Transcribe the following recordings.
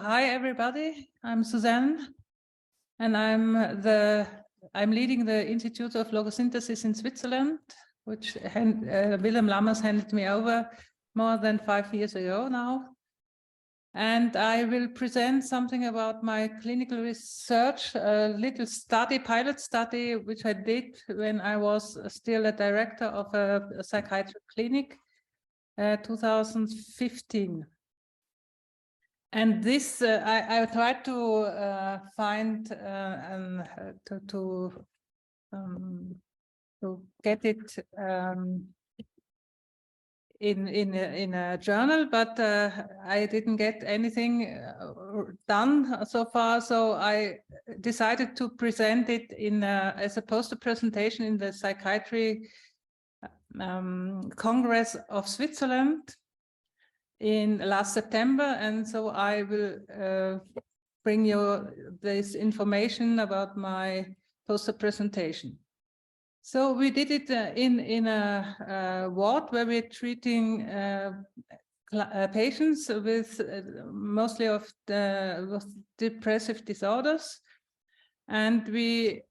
Hi everybody, I'm Suzanne, and I'm leading the Institute of Logosynthesis in Switzerland, which Willem Lammers handed me over more than 5 years ago now. And I will present something about my clinical research, a little study, pilot study, which I did when I was still a director of a psychiatric clinic, 2015. And this, I tried to find to get it in a journal, but I didn't get anything done so far. So I decided to present it as a poster presentation in the Psychiatry Congress of Switzerland in last September, and so I will bring you this information about my poster presentation. So we did it in a ward where we're treating patients with mostly with depressive disorders, and we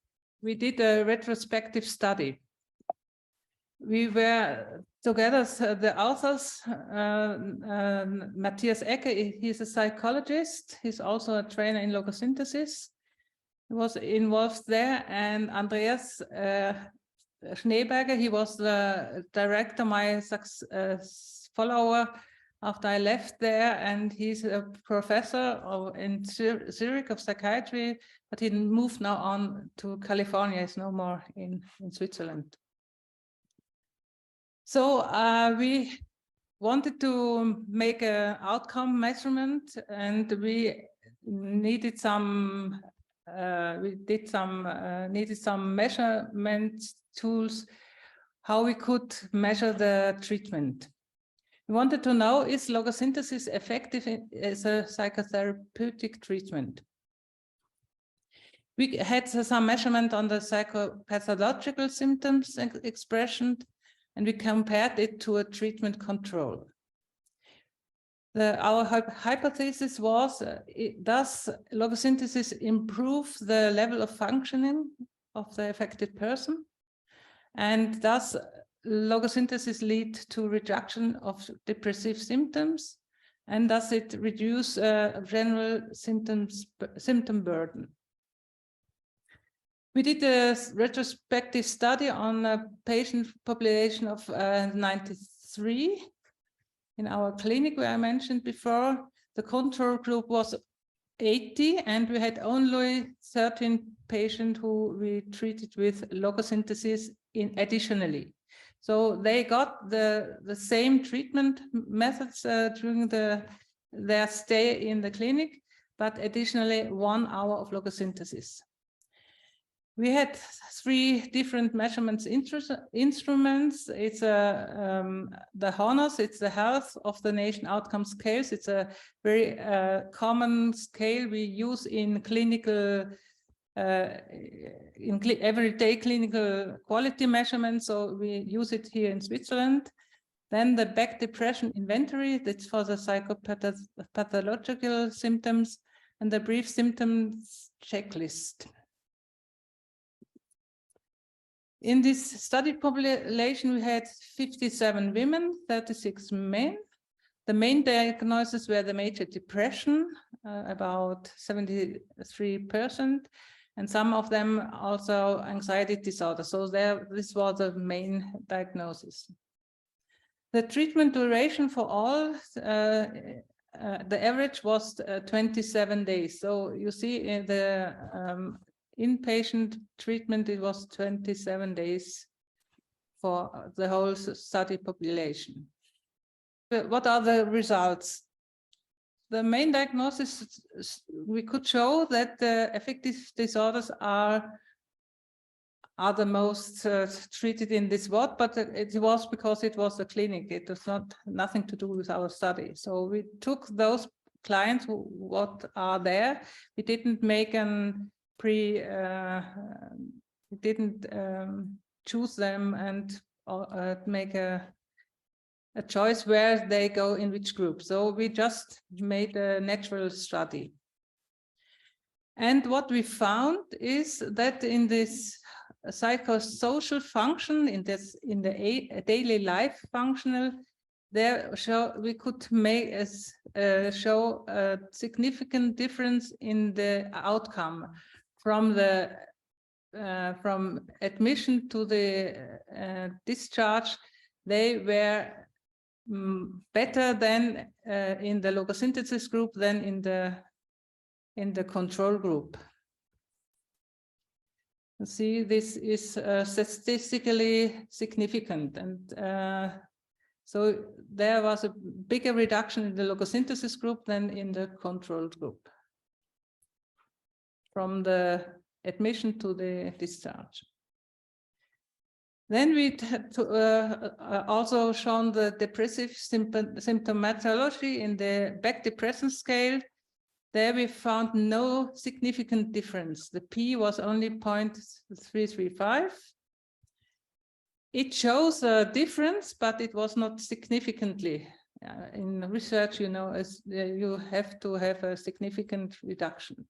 did a retrospective study. We were together, the authors, Matthias Ecke, he's a psychologist. He's also a trainer in logosynthesis. He was involved there, and Andreas Schneeberger, he was the director, my follower after I left there, and he's a professor in Zurich of psychiatry, but he moved now on to California. He's no more in Switzerland. So we wanted to make an outcome measurement, and we needed some needed some measurement tools how we could measure the treatment. We wanted to know, is logosynthesis effective as a psychotherapeutic treatment? We had some measurement on the psychopathological symptoms expression, and we compared it to a treatment control. Our hypothesis was, does logosynthesis improve the level of functioning of the affected person? And does logosynthesis lead to reduction of depressive symptoms? And does it reduce general symptom burden? We did a retrospective study on a patient population of 93 in our clinic, where I mentioned before. The control group was 80, and we had only 13 patients who we treated with logosynthesis additionally. So they got the same treatment methods during their stay in the clinic, but additionally 1 hour of logosynthesis. We had 3 different measurements instruments. It's the HONOS, it's the Health of the Nation Outcome Scales. It's a very common scale we use in clinical, everyday clinical quality measurements. So we use it here in Switzerland. Then the Beck Depression Inventory, that's for the psychopathological symptoms, and the Brief Symptoms Checklist. In this study population, we had 57 women, 36 men. The main diagnoses were the major depression, about 73%, and some of them also anxiety disorder. So this was the main diagnosis. The treatment duration for all, the average was 27 days. So you see in the inpatient treatment, it was 27 days for the whole study population. What are the results? The main diagnosis, we could show that the affective disorders are the most treated in this ward, but it was because it was a clinic. It was nothing to do with our study. So we took those clients what are there. We didn't make we didn't choose them and make a a choice where they go in which group. So we just made a natural study. And what we found is that in this psychosocial function, in the daily life functional, we could make show a significant difference in the outcome from admission to the discharge. They were better than in the logosynthesis group than in the control group. You see, this is statistically significant, and so there was a bigger reduction in the logosynthesis group than in the control group from the admission to the discharge. Then we had also shown the depressive symptomatology in the Beck depression scale. There we found no significant difference. The P was only 0.335. It shows a difference, but it was not significantly. In research, you know, you have to have a significant reduction.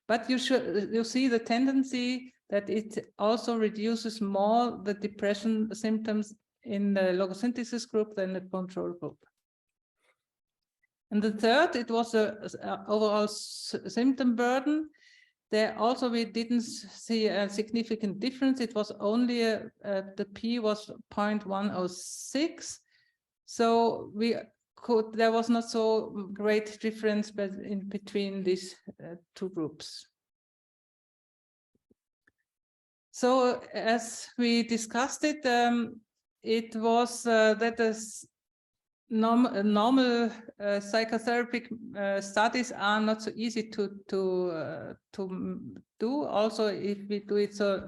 But you see the tendency that it also reduces more the depression symptoms in the logosynthesis group than the control group. And the third, it was a overall symptom burden. There also we didn't see a significant difference. It was only the P was 0.106. So there was not so great difference in between these two groups. So as we discussed it, it was that normal psychotherapeutic studies are not so easy to do. Also, if we do it so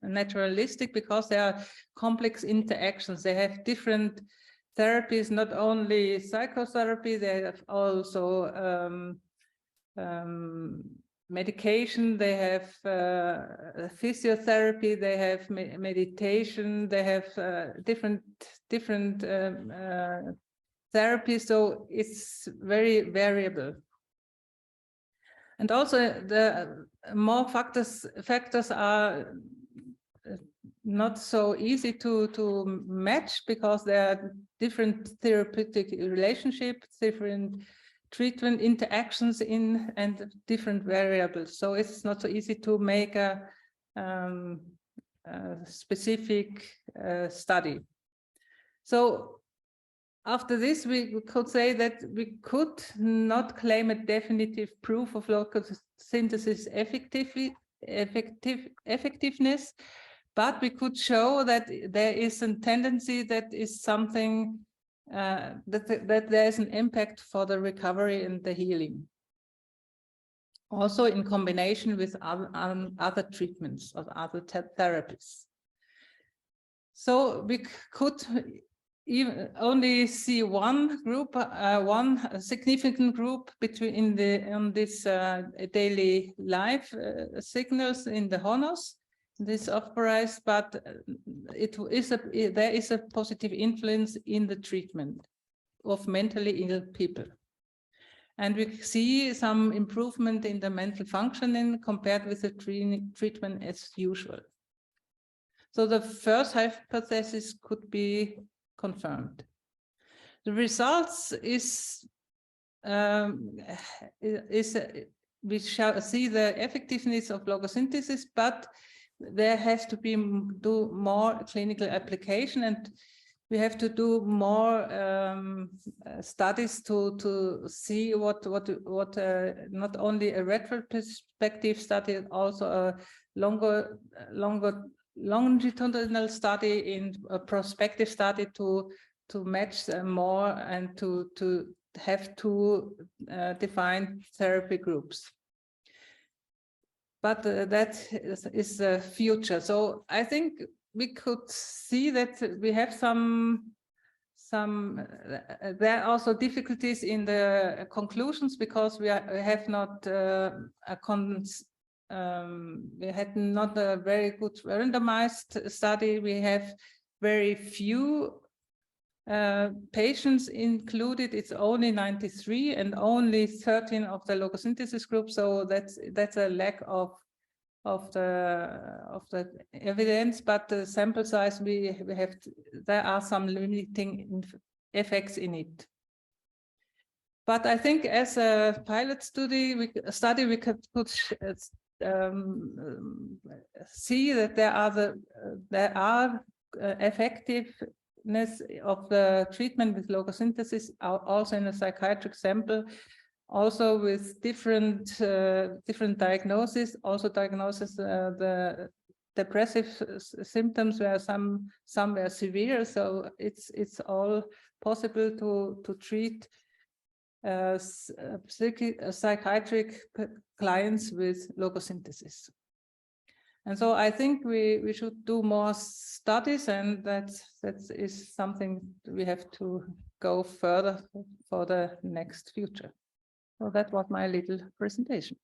naturalistic, because there are complex interactions. They have different therapies, not only psychotherapy. They have also medication. They have physiotherapy. They have meditation. They have different therapy, so it's very variable. And also the more factors are not so easy to match, because there are different therapeutic relationships, different treatment interactions and different variables. So it's not so easy to make a specific study. So after this, we could say that we could not claim a definitive proof of logosynthesis effectiveness, but we could show that there is a tendency that is something that there is an impact for the recovery and the healing. Also in combination with other treatments or other therapies. So we could even only see one group, one significant group between on this daily life signals in the Honos, this authorized, but there is a positive influence in the treatment of mentally ill people. And we see some improvement in the mental functioning compared with the treatment as usual. So the first hypothesis could be confirmed. The results is we shall see the effectiveness of logosynthesis, but there has to be more clinical application, and we have to do more studies to see what not only a retrospective study, also a longitudinal study in a prospective study to match more and to have two defined therapy groups. But that is the future. So I think we could see that we have there are also difficulties in the conclusions, because we have not we had not a very good randomized study. We have very few patients included, it's only 93 and only 13 of the logosynthesis group. So that's a lack of the evidence, but the sample size there are some limiting effects in it. But I think as a pilot study, we could see that there are effectiveness of the treatment with logosynthesis also in a psychiatric sample, also with different diagnoses, also the depressive symptoms where some were severe. So it's all possible to treat psychiatric clients with logosynthesis. And so I think we should do more studies, and that is something we have to go further for the next future. So that was my little presentation.